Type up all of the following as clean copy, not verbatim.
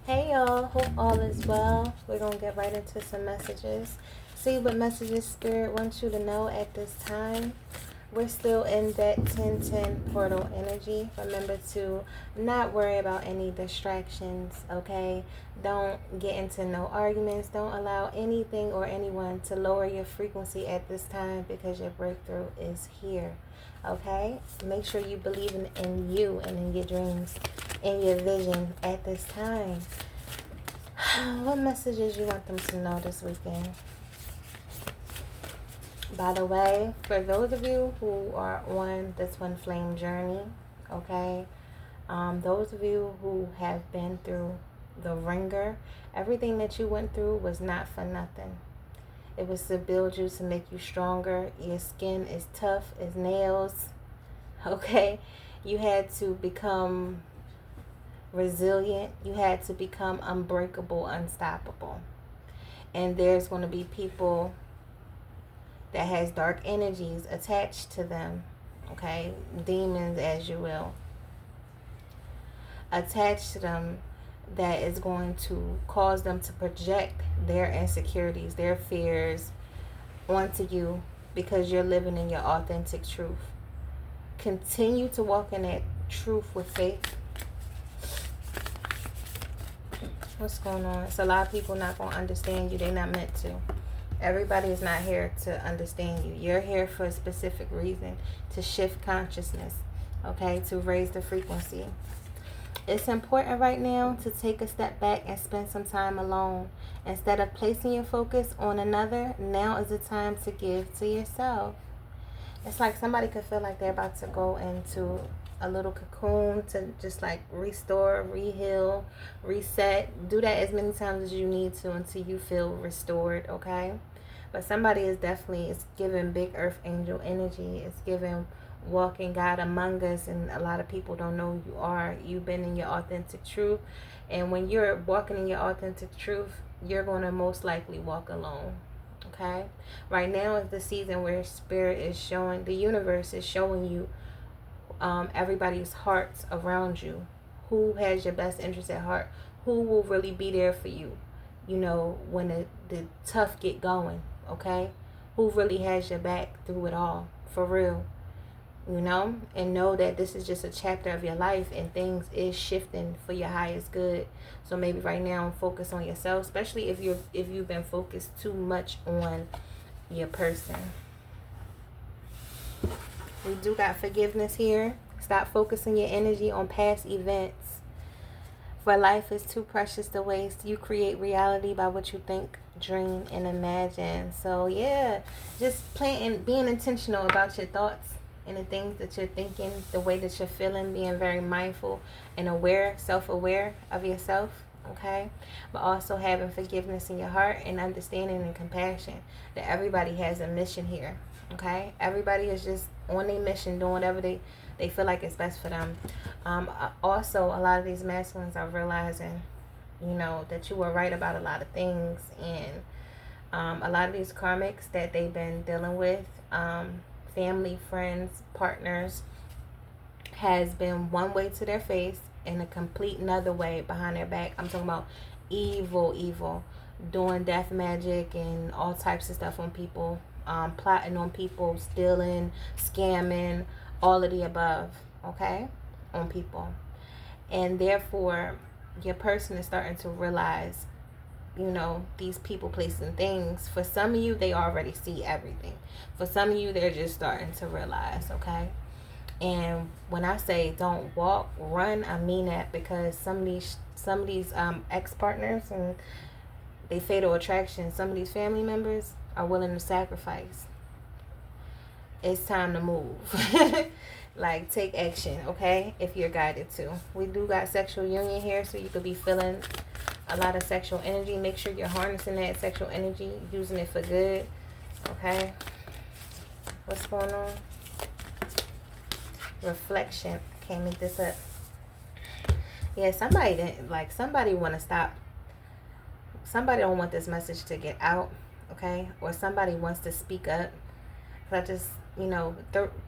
Hey y'all, hope all is well. We're going to get right into some messages. See what messages Spirit wants you to know at this time. We're still in that 1010 portal energy. Remember to not worry about any distractions, okay? Don't get into no arguments. Don't allow anything or anyone to lower your frequency at this time because your breakthrough is here, okay? Make sure you believe in you and in your dreams, in your vision at this time. What messages you want them to know this weekend? By the way, for those of you who are on this twin flame journey, okay, those of you who have been through the ringer, everything that you went through was not for nothing. It was to build you, to make you stronger. Your skin is tough as nails, okay? You had to become resilient. You had to become unbreakable, unstoppable. And there's going to be people that has dark energies attached to them, okay, demons as you will, attached to them, that is going to cause them to project their insecurities, their fears onto you because you're living in your authentic truth. Continue to walk in that truth with faith. What's going on? It's a lot of people not going to understand you. They're not meant to. Everybody is not here to understand you. You're here for a specific reason, to shift consciousness, okay, to raise the frequency. It's important right now to take a step back and spend some time alone. Instead of placing your focus on another, now is the time to give to yourself. It's like somebody could feel like they're about to go into a little cocoon to just like restore, reheal, reset. Do that as many times as you need to until you feel restored, okay? But somebody is definitely, it's giving big earth angel energy. It's giving walking God among us, and a lot of people don't know who you are. You've been in your authentic truth, and when you're walking in your authentic truth, you're going to most likely walk alone. Okay, right now is the season where Spirit is showing, the universe is showing you everybody's hearts around you, who has your best interest at heart, who will really be there for you, you know, when the tough get going, okay, who really has your back through it all, for real, you know, and know that this is just a chapter of your life and things is shifting for your highest good. So maybe right now focus on yourself, especially if you've been focused too much on your person. We do got forgiveness here. Stop focusing your energy on past events. For life is too precious to waste. You create reality by what you think, dream, and imagine. So yeah, just being intentional about your thoughts and the things that you're thinking, the way that you're feeling, being very mindful and aware, self-aware of yourself, okay? But also having forgiveness in your heart and understanding and compassion that everybody has a mission here, okay? Everybody is just on a mission, doing whatever they feel like it's best for them. Also, a lot of these masculines are realizing, you know, that you were right about a lot of things, and a lot of these karmics that they've been dealing with, family, friends, partners, has been one way to their face and a complete another way behind their back. I'm talking about evil, doing death magic and all types of stuff on people, plotting on people, stealing, scamming, all of the above, okay, on people. And therefore, your person is starting to realize, you know, these people, places, and things. For some of you, they already see everything. For some of you, they're just starting to realize, okay? And when I say don't walk, run, I mean that, because some of these ex-partners and they fatal attraction, some of these family members are willing to sacrifice. It's time to move. Like, take action, okay, if you're guided to. We do got sexual union here, so you could be feeling a lot of sexual energy. Make sure you're harnessing that sexual energy, using it for good, okay? What's going on? Reflection. Can't make this up. Yeah, somebody didn't, like, somebody want to stop. Somebody don't want this message to get out, okay? Or somebody wants to speak up.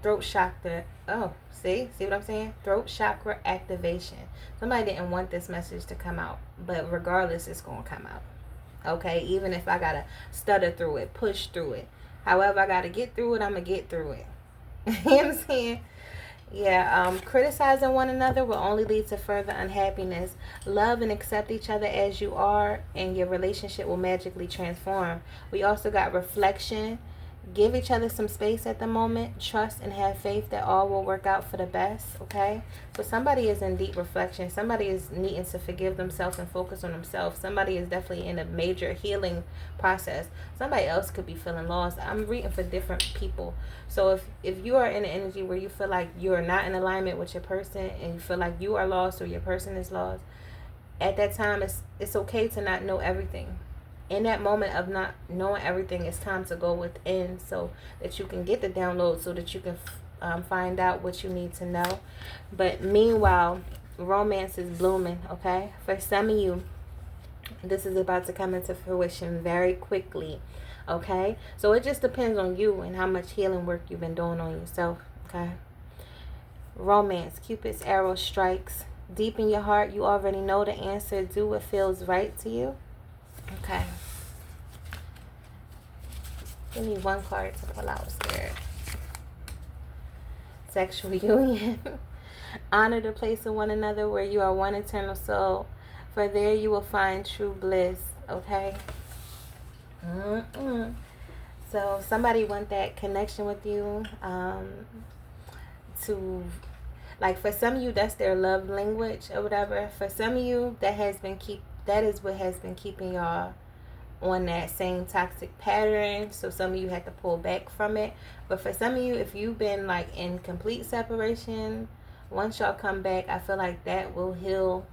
throat chakra. Oh, see what I'm saying? Throat chakra activation. Somebody didn't want this message to come out, but regardless, it's gonna come out. Okay, even if I gotta stutter through it, push through it, however I gotta get through it, I'm gonna get through it. You know what I'm saying? Yeah, criticizing one another will only lead to further unhappiness. Love and accept each other as you are, and your relationship will magically transform. We also got reflection. Give each other some space at the moment. Trust and have faith that all will work out for the best, okay? So somebody is in deep reflection. Somebody is needing to forgive themselves and focus on themselves. Somebody is definitely in a major healing process. Somebody else could be feeling lost. I'm reading for different people. So if you are in an energy where you feel like you are not in alignment with your person and you feel like you are lost or your person is lost, at that time it's okay to not know everything. In that moment of not knowing everything, it's time to go within so that you can get the download, so that you can find out what you need to know. But meanwhile, romance is blooming, okay? For some of you, this is about to come into fruition very quickly, okay? So it just depends on you and how much healing work you've been doing on yourself, okay? Romance, Cupid's arrow strikes. Deep in your heart, you already know the answer. Do what feels right to you. Okay. Give me one card to pull out, Spirit. Sexual union. Honor the place of one another where you are one eternal soul. For there you will find true bliss. Okay? So somebody want that connection with you. To, like, for some of you, that's their love language or whatever. For some of you, that is what has been keeping y'all on that same toxic pattern. So some of you had to pull back from it. But for some of you, if you've been like in complete separation, once y'all come back, I feel like that will heal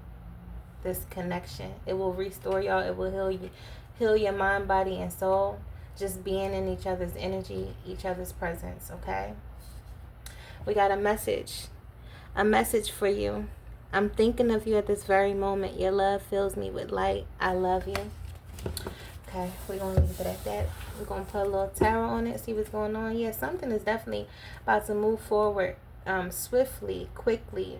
this connection. It will restore y'all. It will heal your mind, body, and soul. Just being in each other's energy, each other's presence, okay? We got a message for you. I'm thinking of you at this very moment. Your love fills me with light. I love you. Okay, we're going to leave it at that. We're going to put a little tarot on it, see what's going on. Yeah, something is definitely about to move forward swiftly, quickly,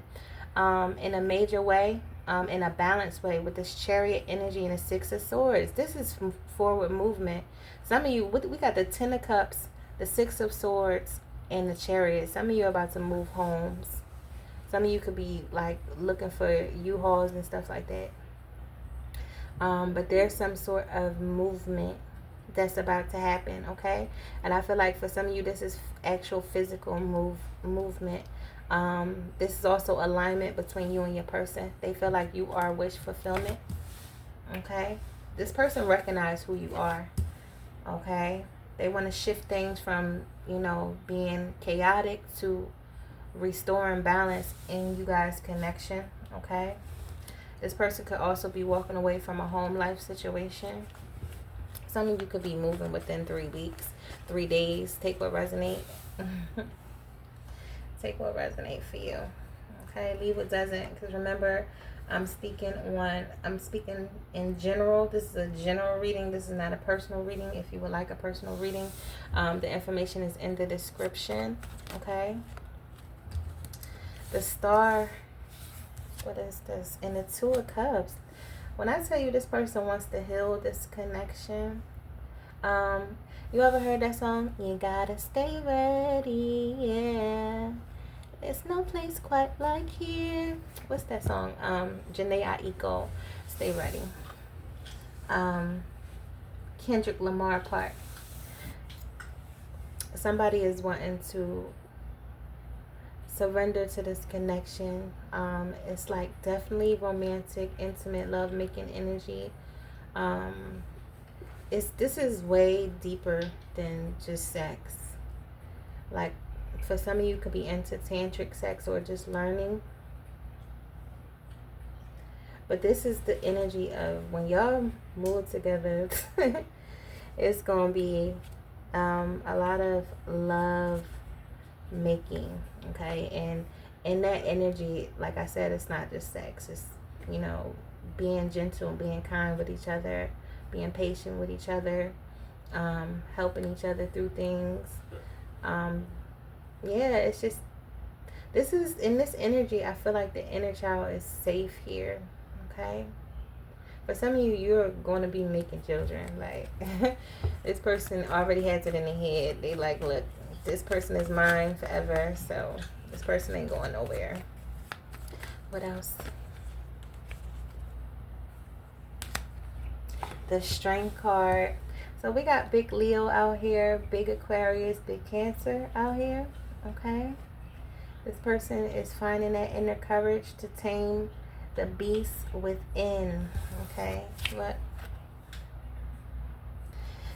in a major way, in a balanced way with this Chariot energy and the Six of Swords. This is forward movement. Some of you, we got the Ten of Cups, the Six of Swords, and the Chariot. Some of you are about to move homes. Some of you could be like looking for U-Hauls and stuff like that. But there's some sort of movement that's about to happen, okay? And I feel like for some of you, this is actual physical movement. This is also alignment between you and your person. They feel like you are wish fulfillment, okay? This person recognizes who you are, okay? They want to shift things from, being chaotic to restoring balance in you guys' connection, okay? This person could also be walking away from a home life situation. Some of you could be moving within 3 weeks, 3 days. Take what resonates. Take what resonates for you. Okay, leave what doesn't. Because remember, I'm speaking in general. This is a general reading. This is not a personal reading. If you would like a personal reading, the information is in the description. Okay. The Star. What is this? And the Two of Cups. When I tell you this person wants to heal this connection, you ever heard that song? You gotta stay ready, yeah. There's no place quite like here. What's that song? Janae Aiko, Stay Ready. Kendrick Lamar part. Somebody is wanting to surrender to this connection. It's like definitely romantic, intimate, love-making energy. This is way deeper than just sex. Like, for some of you, could be into tantric sex or just learning. But this is the energy of when y'all move together, it's gonna be a lot of love making, okay? And in that energy, like I said, it's not just sex. It's, being gentle, being kind with each other, being patient with each other, helping each other through things, Yeah, it's just, this is, in this energy, I feel like the inner child is safe here. Okay? For some of you, you're going to be making children. Like, this person already has it in their head. They like, look, this person is mine forever, so this person ain't going nowhere. What else? The Strength card. So we got big Leo out here, big Aquarius, big Cancer out here. Okay? This person is finding that inner courage to tame the beast within. Okay? What?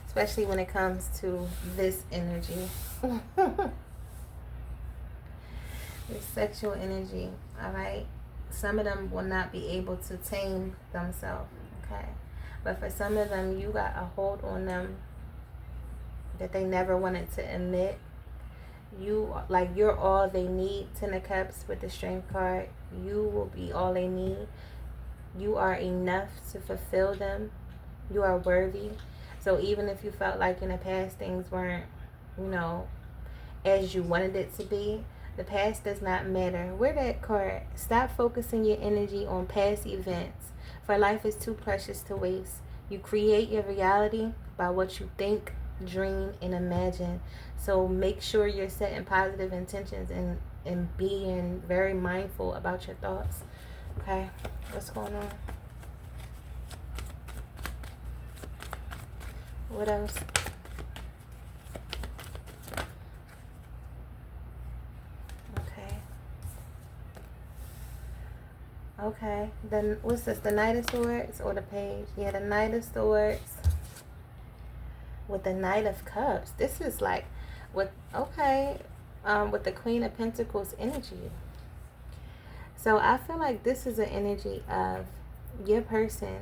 Especially when it comes to this energy. This sexual energy. Alright? Some of them will not be able to tame themselves. Okay? But for some of them, you got a hold on them that they never wanted to admit. You're all they need. Ten of Cups with the Strength card. You will be all they need. You are enough to fulfill them. You are worthy. So even if you felt like in the past things weren't, as you wanted it to be, the past does not matter. Where that card? Stop focusing your energy on past events. For life is too precious to waste. You create your reality by what you think, dream, and imagine. So make sure you're setting positive intentions and being very mindful about your thoughts. Okay, what's going on? What else? Okay, then what's this, the Knight of Swords or the Page? Yeah, the Knight of Swords with the Knight of Cups. This is like, with the Queen of Pentacles energy. So I feel like this is an energy of your person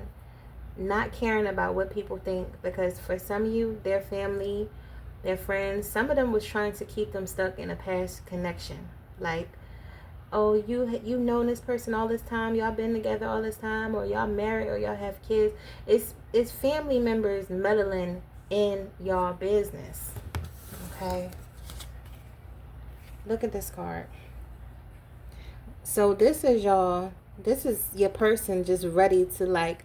not caring about what people think, because for some of you, their family, their friends, some of them was trying to keep them stuck in a past connection. Like, oh, you known this person all this time, y'all been together all this time, or y'all married, or y'all have kids. It's family members meddling in y'all business. Okay, look at this card. So this is your person just ready to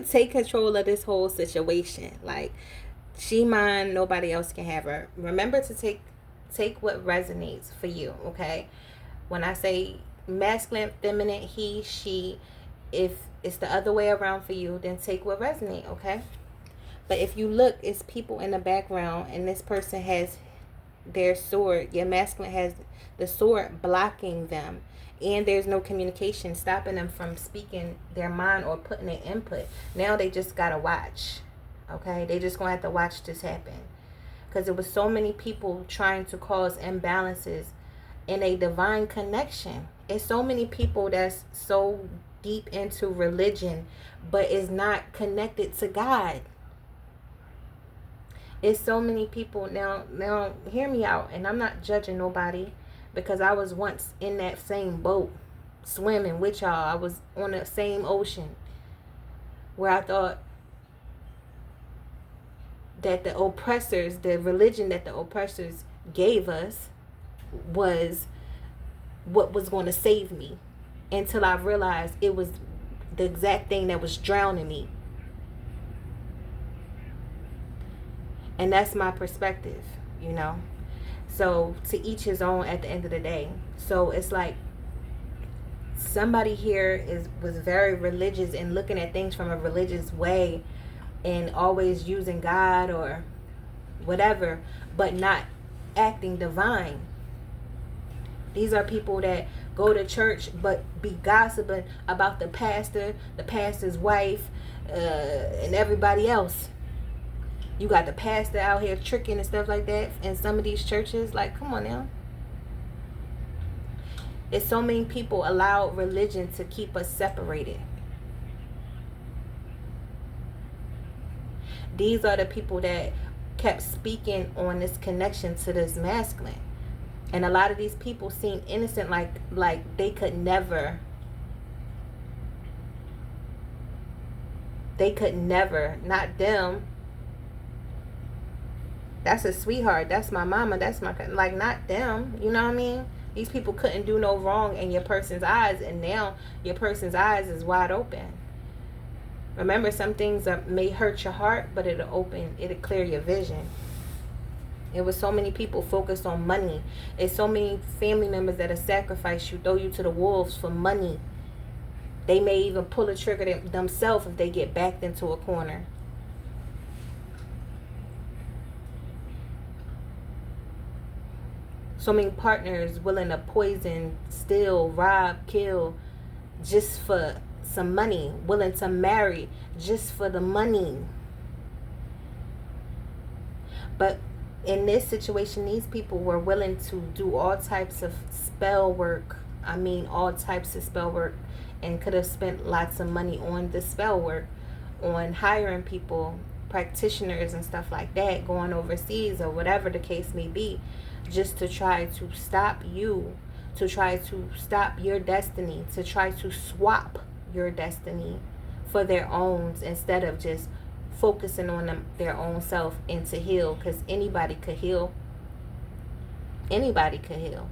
take control of this whole situation. Like, she mine, nobody else can have her. Remember to take what resonates for you. Okay, when I say masculine, feminine, he, she, if it's the other way around for you, then take what resonates. Okay, but if you look, it's people in the background, and this person has their sword. Your masculine has the sword blocking them, and there's no communication stopping them from speaking their mind or putting an input. Now they just gotta watch. Okay, they just gonna have to watch this happen, because there was so many people trying to cause imbalances in a divine connection. It's so many people that's so deep into religion but is not connected to God. It's so many people now hear me out, and I'm not judging nobody, because I was once in that same boat swimming with y'all. I was on the same ocean where I thought that the oppressors, the religion that the oppressors gave us, was what was going to save me, until I realized it was the exact thing that was drowning me. And that's my perspective, so to each his own at the end of the day. So it's like somebody here was very religious and looking at things from a religious way, and always using God or whatever, but not acting divine. These are people that go to church but be gossiping about the pastor, the pastor's wife, and everybody else. You got the pastor out here tricking and stuff like that in some of these churches. Like, come on now. It's so many people allow religion to keep us separated. These are the people that kept speaking on this connection to this masculine. And a lot of these people seem innocent, like they could never, not them, That's a sweetheart. That's my mama. That's my, like, not them. You know what I mean? These people couldn't do no wrong in your person's eyes, and now your person's eyes is wide open. Remember, some things may hurt your heart, but it'll clear your vision. It was so many people focused on money. It's so many family members that have sacrificed you, throw you to the wolves for money. They may even pull a trigger themselves if they get backed into a corner. So many partners willing to poison, steal, rob, kill just for some money. Willing to marry just for the money. But in this situation, these people were willing to do all types of spell work. I mean, all types of spell work, and could have spent lots of money on the spell work, on hiring people, practitioners and stuff like that, going overseas or whatever the case may be, just to try to stop you, to try to stop your destiny, to try to swap your destiny for their own, instead of just focusing on their own self and to heal. Because anybody could heal. Anybody could heal.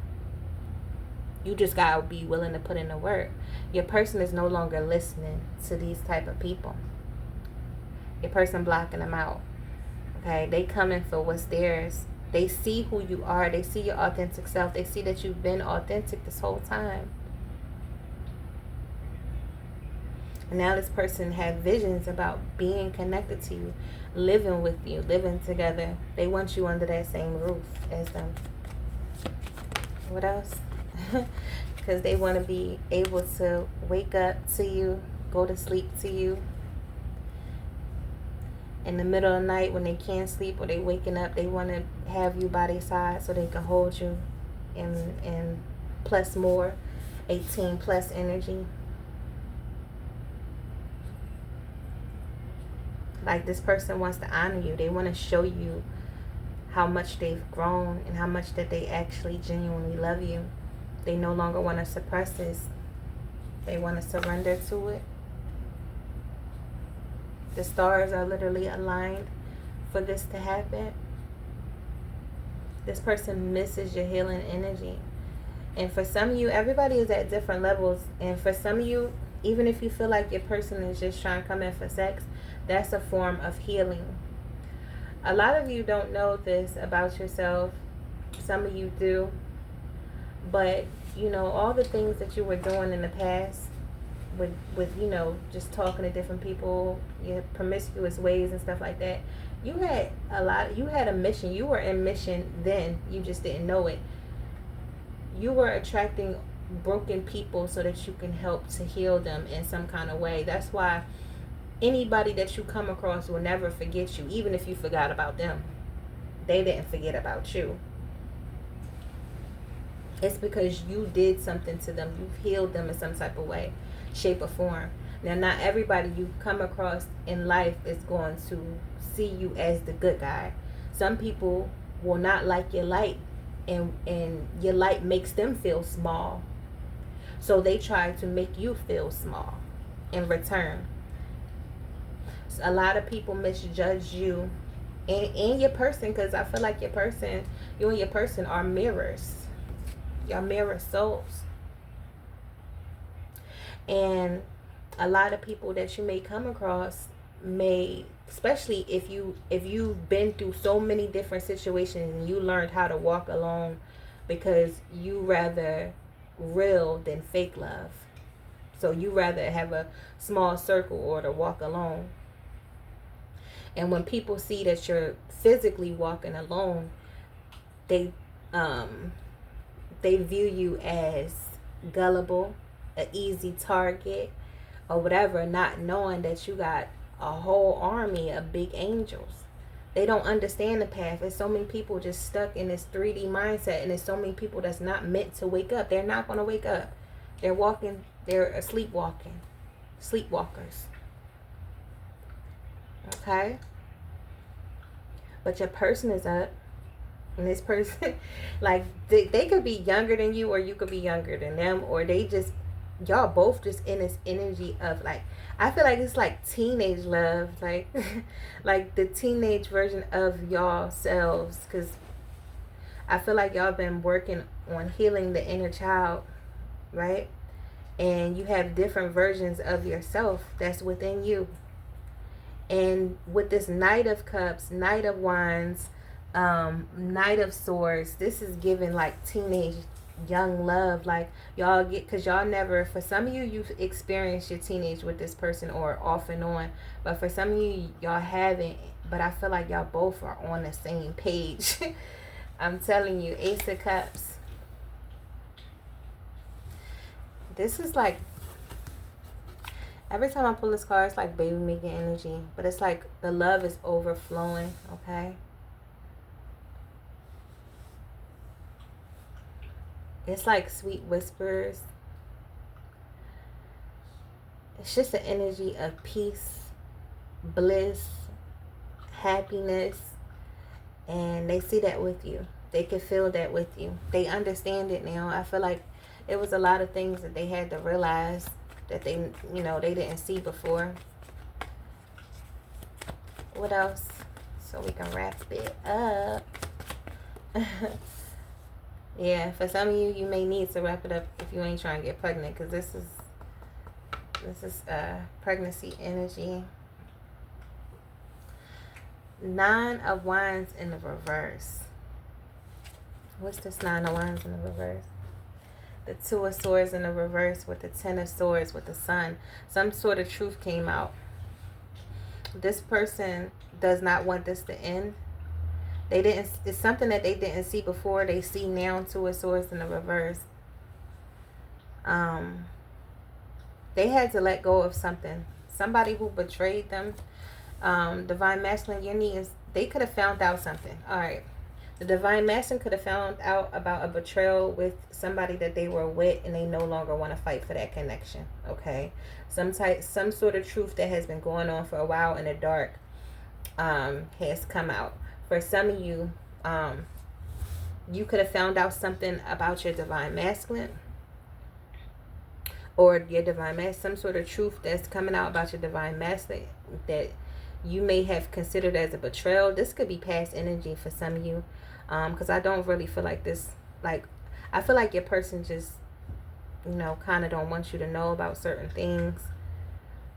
You just gotta be willing to put in the work. Your person is no longer listening to these type of people. Your person blocking them out. Okay, they coming for what's theirs. They see who you are. They see your authentic self. They see that you've been authentic this whole time. And now this person had visions about being connected to you, living with you, living together. They want you under that same roof as them. What else? Because they want to be able to wake up to you, go to sleep to you. In the middle of the night when they can't sleep or they waking up, they want to have you by their side so they can hold you and plus more, 18 plus energy. Like, this person wants to honor you. They want to show you how much they've grown and how much that they actually genuinely love you. They no longer want to suppress this. They want to surrender to it. The stars are literally aligned for this to happen. This person misses your healing energy. And for some of you, everybody is at different levels. And for some of you, even if you feel like your person is just trying to come in for sex, that's a form of healing. A lot of you don't know this about yourself. Some of you do. But, you know, all the things that you were doing in the past with you know, just talking to different people, your promiscuous ways and stuff like that, you had a mission. You were in mission then. You just didn't know it. You were attracting broken people so that you can help to heal them in some kind of way. That's why anybody that you come across will never forget you, even if you forgot about them. They didn't forget about you. It's because you did something to them. You've healed them in some type of way, shape, or form. Now, not everybody you come across in life is going to see you as the good guy. Some people will not like your light, and your light makes them feel small. So they try to make you feel small in return. So a lot of people misjudge you and your person, because I feel like you and your person are mirrors. Y'all mirror souls. And a lot of people that you may come across may, especially if you've been through so many different situations and you learned how to walk alone, because you rather real than fake love. So you rather have a small circle or to walk alone. And when people see that you're physically walking alone, they view you as gullible, an easy target, or whatever, not knowing that you got a whole army of big angels. They don't understand the path. There's so many people just stuck in this 3D mindset, and there's so many people that's not meant to wake up. They're not going to wake up. They're sleepwalking. Sleepwalkers. Okay? But your person is up. And this person, like, they could be younger than you, or you could be younger than them, or they just y'all both just in this energy of like, I feel like it's like teenage love, like like the teenage version of y'all selves, because I feel like y'all been working on healing the inner child, right? And you have different versions of yourself that's within you. And with this Knight of Cups, Knight of Wands, Knight of Swords, this is giving like teenage young love. Like y'all get, because y'all never, for some of you, you've experienced your teenage with this person or off and on, but for some of you, y'all haven't. But I feel like y'all both are on the same page. I'm telling you, Ace of Cups. This is like, every time I pull this card, it's like baby making energy. But it's like the love is overflowing, okay? It's like sweet whispers. It's just an energy of peace, bliss, happiness. And they see that with you. They can feel that with you. They understand it now. I feel like it was a lot of things that they had to realize that they, you know, they didn't see before. What else? So we can wrap it up. Yeah, for some of you, you may need to wrap it up if you ain't trying to get pregnant, because this is pregnancy energy. Nine of Wands in the reverse. What's this Nine of Wands in the reverse? The Two of Swords in the reverse with the Ten of Swords with the Sun. Some sort of truth came out. This person does not want this to end. They didn't. It's something that they didn't see before. They see now. Two of Swords in the reverse. They had to let go of something. Somebody who betrayed them. Divine Masculine, your needs. They could have found out something. All right. The Divine Masculine could have found out about a betrayal with somebody that they were with, and they no longer want to fight for that connection. Okay. Some sort of truth that has been going on for a while in the dark has come out. For some of you, you could have found out something about your Divine Masculine, or your Divine Masculine, some sort of truth that's coming out about your Divine Masculine that you may have considered as a betrayal. This could be past energy for some of you, because I don't really feel like this, like, I feel like your person just, you know, kind of don't want you to know about certain things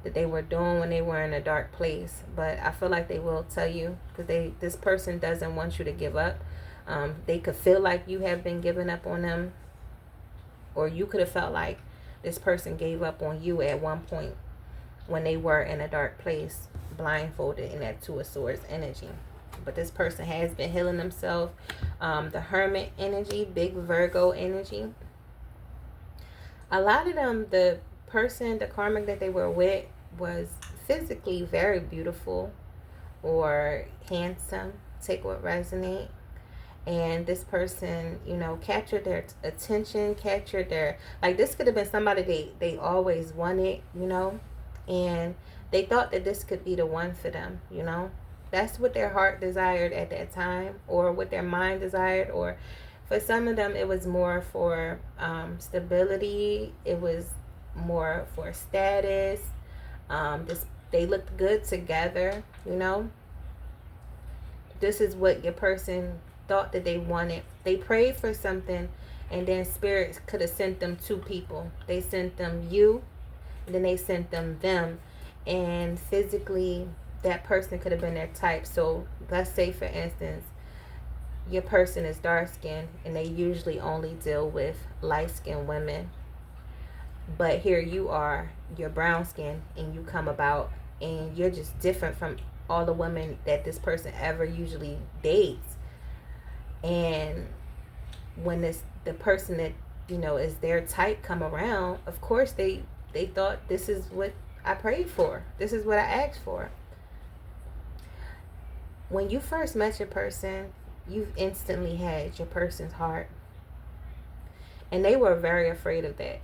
that they were doing when they were in a dark place. But I feel like they will tell you, because this person doesn't want you to give up. They could feel like you have been giving up on them, or you could have felt like this person gave up on you at one point when they were in a dark place, blindfolded in that Two of Swords energy. But this person has been healing themselves. The Hermit energy, big Virgo energy. A lot of them, the person, the karmic that they were with was physically very beautiful or handsome. Take what resonate. And this person, you know, captured their attention, captured their, like, this could have been somebody they always wanted, you know, and they thought that this could be the one for them, you know. That's what their heart desired at that time, or what their mind desired. Or for some of them, it was more for stability. It was more for status. They looked good together, you know. This is what your person thought that they wanted. They prayed for something, and then spirits could have sent them two people. They sent them you, and then they sent them. And physically, that person could have been their type. So let's say, for instance, your person is dark skinned, and they usually only deal with light skinned women. But here you are, you're brown skinned, and you come about, and you're just different from all the women that this person ever usually dates. And when the person that, you know, is their type come around, of course they thought, this is what I prayed for. This is what I asked for. When you first met your person, you instantly had your person's heart. And they were very afraid of that.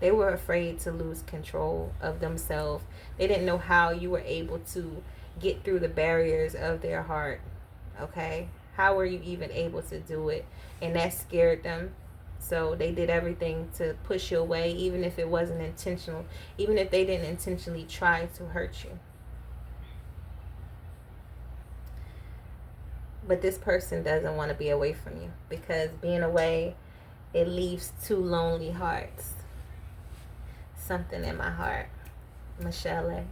They were afraid to lose control of themselves. They didn't know how you were able to get through the barriers of their heart. Okay? How were you even able to do it? And that scared them. So they did everything to push you away, even if it wasn't intentional, even if they didn't intentionally try to hurt you. But this person doesn't want to be away from you, because being away, it leaves two lonely hearts. Something in my heart. Michelle.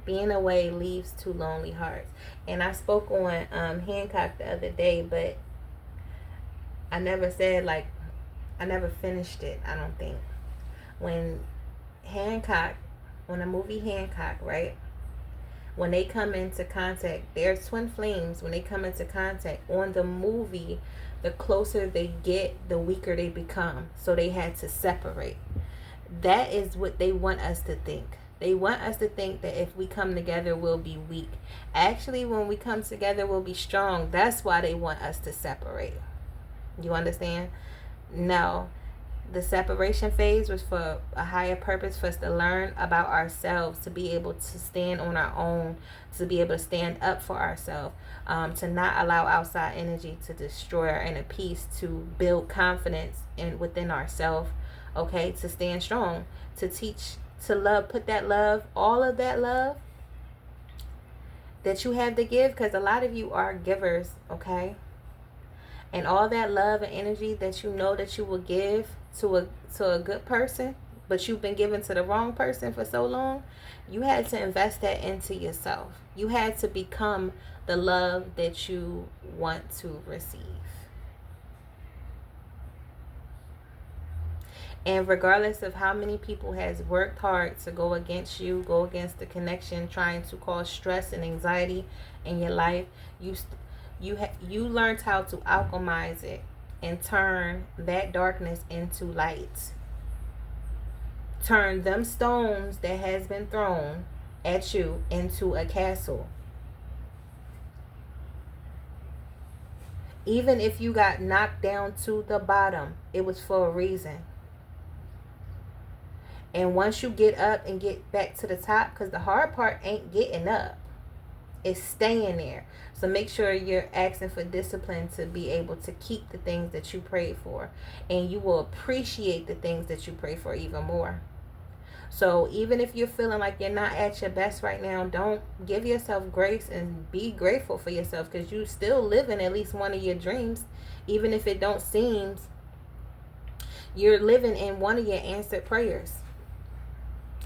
Being away leaves two lonely hearts. And I spoke on Hancock the other day, but I never said, like, I never finished it, I don't think. When the movie Hancock, right? When they come into contact, they're twin flames. When they come into contact on the movie, the closer they get, the weaker they become. So they had to separate. That is what they want us to think. They want us to think that if we come together, we'll be weak. Actually, when we come together, we'll be strong. That's why they want us to separate. You understand? No. The separation phase was for a higher purpose, for us to learn about ourselves, to be able to stand on our own, to be able to stand up for ourselves, to not allow outside energy to destroy our inner peace, to build confidence within ourselves, okay, to stand strong, to teach, to love, put that love, all of that love that you have to give, because a lot of you are givers, okay? And all that love and energy that you know that you will give to a good person, but you've been giving to the wrong person for so long, you had to invest that into yourself. You had to become the love that you want to receive. And regardless of how many people has worked hard to go against you, go against the connection, trying to cause stress and anxiety in your life, you learned how to alchemize it and turn that darkness into light. Turn them stones that has been thrown at you into a castle. Even if you got knocked down to the bottom, it was for a reason. And once you get up and get back to the top, because the hard part ain't getting up, it's staying there. So make sure you're asking for discipline to be able to keep the things that you prayed for. And you will appreciate the things that you pray for even more. So even if you're feeling like you're not at your best right now, don't give yourself grace and be grateful for yourself, because you still living at least one of your dreams. Even if it don't seem, you're living in one of your answered prayers.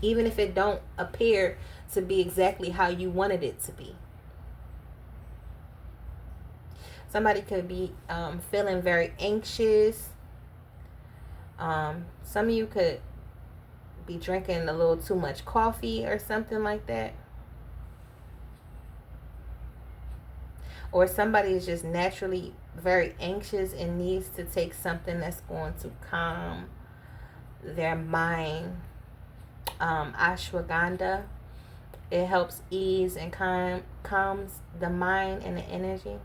Even if it don't appear to be exactly how you wanted it to be. Somebody could be feeling very anxious. Some of you could be drinking a little too much coffee or something like that. Or somebody is just naturally very anxious and needs to take something that's going to calm their mind. Ashwagandha, it helps ease and calms the mind and the energy.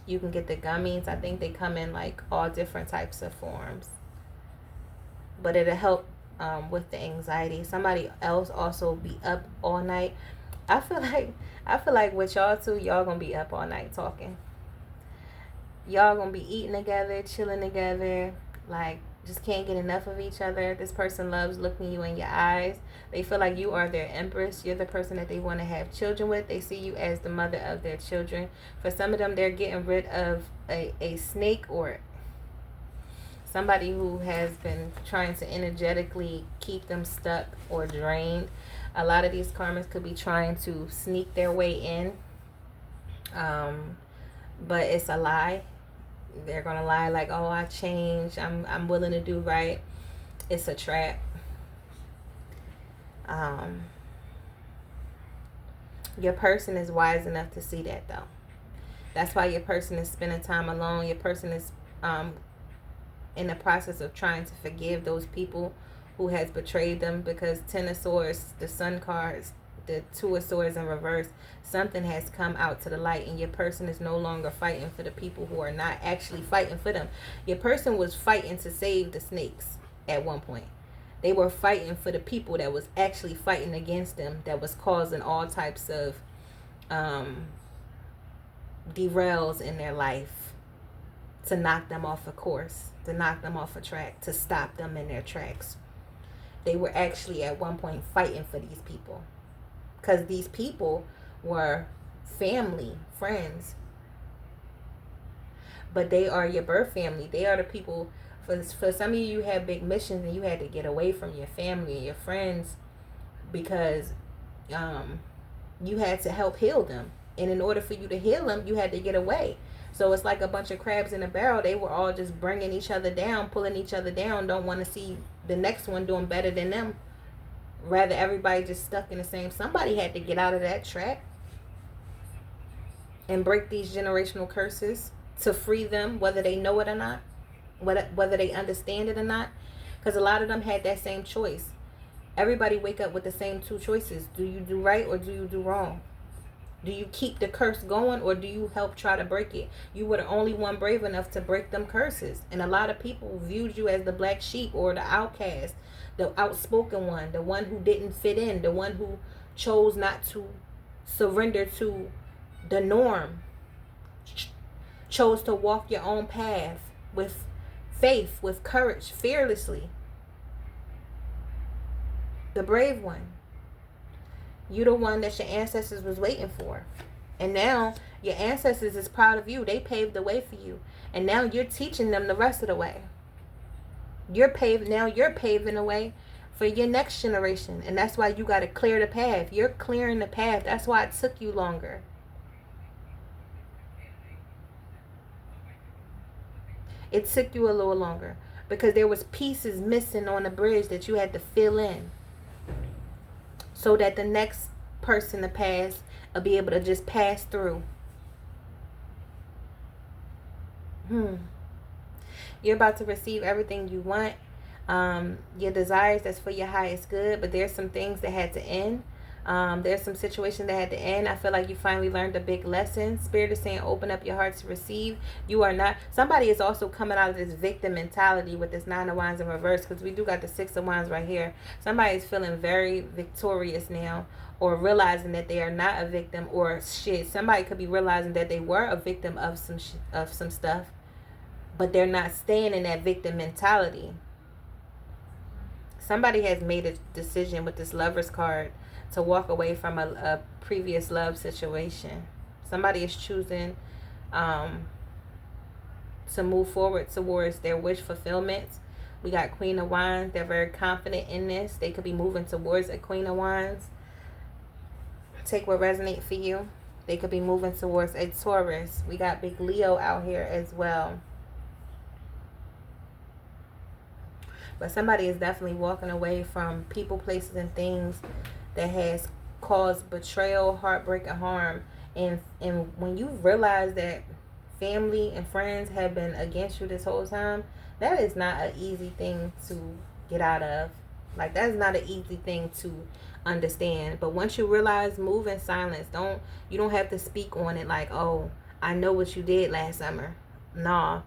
You can get the gummies. I think they come in like all different types of forms, but it'll help with the anxiety. Somebody else also be up all night. I feel like with y'all too, y'all gonna be up all night talking. Y'all gonna be eating together, chilling together, like just can't get enough of each other. This person loves looking you in your eyes. They feel like you are their empress. You're the person that they want to have children with. They see you as the mother of their children. For some of them, they're getting rid of a snake or somebody who has been trying to energetically keep them stuck or drained. A lot of these karmas could be trying to sneak their way in. But it's a lie. They're gonna lie like, oh, I changed, I'm willing to do right. It's a trap. Your person is wise enough to see that though. That's why your person is spending time alone. Your person is in the process of trying to forgive those people who has betrayed them, because Ten of Swords, the Sun cards, the Two of Swords in reverse, something has come out to the light, and your person is no longer fighting for the people who are not actually fighting for them. Your person was fighting to save the snakes at one point. They were fighting for the people that was actually fighting against them, that was causing all types of derails in their life. to knock them off a course, to knock them off a track, to stop them in their tracks. They were actually at one point fighting for these people, because these people were family, friends. But they are your birth family. They are the people, for some of you, you had big missions and you had to get away from your family and your friends because you had to help heal them. And in order for you to heal them, you had to get away. So it's like a bunch of crabs in a barrel. They were all just bringing each other down, pulling each other down, don't want to see the next one doing better than them. Rather, everybody just stuck in the same. Somebody had to get out of that trap and break these generational curses to free them, whether they know it or not, whether they understand it or not. Because a lot of them had that same choice. Everybody wake up with the same two choices. Do you do right or do you do wrong? Do you keep the curse going or do you help try to break it? You were the only one brave enough to break them curses. And a lot of people viewed you as the black sheep or the outcast, the outspoken one, the one who didn't fit in, the one who chose not to surrender to the norm, chose to walk your own path with faith, with courage, fearlessly. The brave one. You the one that your ancestors was waiting for. And now your ancestors is proud of you. They paved the way for you. And now you're teaching them the rest of the way. You're paving the way for your next generation. And that's why you got to clear the path. You're clearing the path. That's why it took you longer. It took you a little longer because there was pieces missing on the bridge that you had to fill in, so that the next person to pass will be able to just pass through. You're about to receive everything you want. Your desires, that's for your highest good. But there's some things that had to end. There's some situations that had to end. I feel like you finally learned a big lesson. Spirit is saying open up your heart to receive. You are not. Somebody is also coming out of this victim mentality with this 9 of Wands in reverse, because we do got the 6 of Wands right here. Somebody is feeling very victorious now, or realizing that they are not a victim, or shit. Somebody could be realizing that they were a victim of some stuff, but they're not staying in that victim mentality. Somebody has made a decision with this Lover's card to walk away from a previous love situation. Somebody is choosing to move forward towards their wish fulfillment. We got Queen of Wands. They're very confident in this. They could be moving towards a Queen of Wands. Take what resonates for you. They could be moving towards a Taurus. We got big Leo out here as well. But somebody is definitely walking away from people, places, and things that has caused betrayal, heartbreak, and harm. And when you realize that family and friends have been against you this whole time, that is not an easy thing to get out of. Like, that is not an easy thing to understand. But once you realize, move in silence. You don't have to speak on it like, oh, I know what you did last summer. Nah,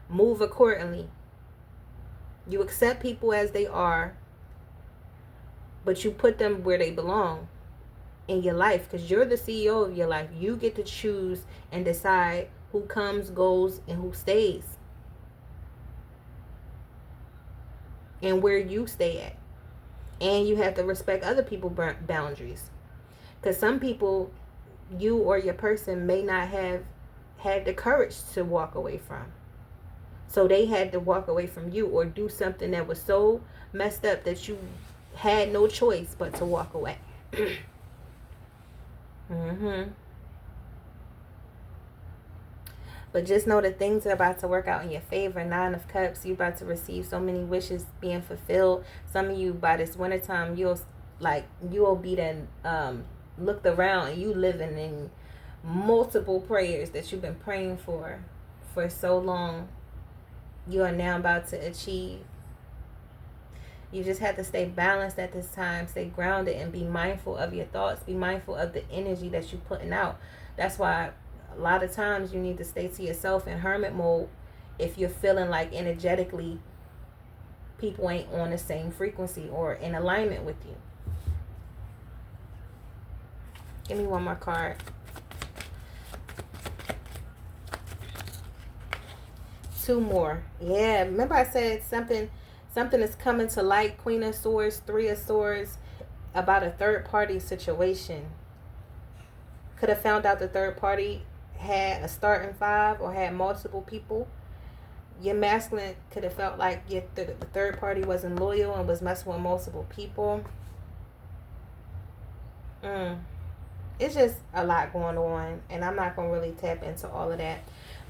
move accordingly. You accept people as they are, but you put them where they belong in your life, because you're the CEO of your life. You get to choose and decide who comes, goes, and who stays, and where you stay at. And you have to respect other people's boundaries, because some people, you or your person, may not have had the courage to walk away from. So they had to walk away from you, or do something that was so messed up that you had no choice but to walk away. But just know that things are about to work out in your favor. 9 of Cups. You're about to receive so many wishes being fulfilled. Some of you, by this wintertime, you'll be then looked around and you living in multiple prayers that you've been praying for so long. You are now about to achieve. You just have to stay balanced at this time. Stay grounded and be mindful of your thoughts. Be mindful of the energy that you're putting out. That's why a lot of times you need to stay to yourself in hermit mode if you're feeling like energetically people ain't on the same frequency or in alignment with you. Give me one more card. Two more. Yeah, remember I said something is coming to light. Queen of Swords, Three of Swords, about a third party situation. Could have found out the third party had a starting five or had multiple people. Your masculine could have felt like the third party wasn't loyal and was messing with multiple people. It's just a lot going on, and I'm not gonna really tap into all of that.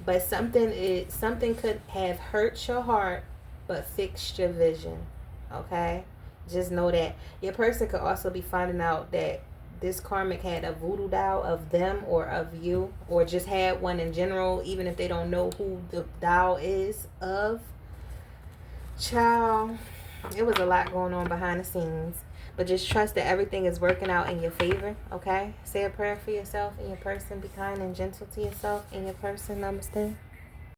But something could have hurt your heart, but fixed your vision. Okay, just know that your person could also be finding out that this karmic had a voodoo doll of them or of you, or just had one in general, even if they don't know who the doll is of. Child, it was a lot going on behind the scenes. But just trust that everything is working out in your favor, okay? Say a prayer for yourself and your person. Be kind and gentle to yourself and your person. Namaste.